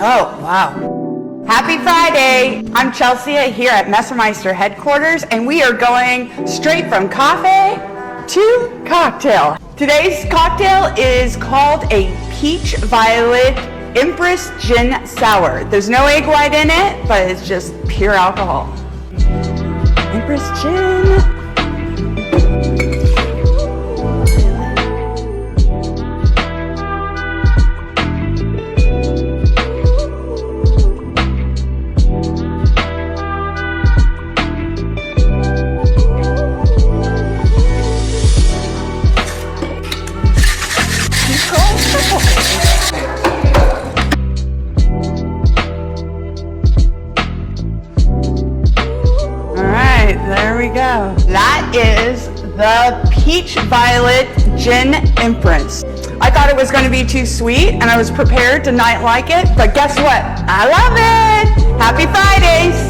Oh, wow. Happy Friday! I'm Chelsea here at Messermeister headquarters, and we are going straight from cafe to cocktail. Today's cocktail is called a Peach Violet Empress Gin Sour. There's no egg white in it, but it's just pure alcohol. Empress Gin. There we go. That is the Peach Violet Gin Empress. I thought it was going to be too sweet, and I was prepared to not like it, but guess what? I love it! Happy Fridays!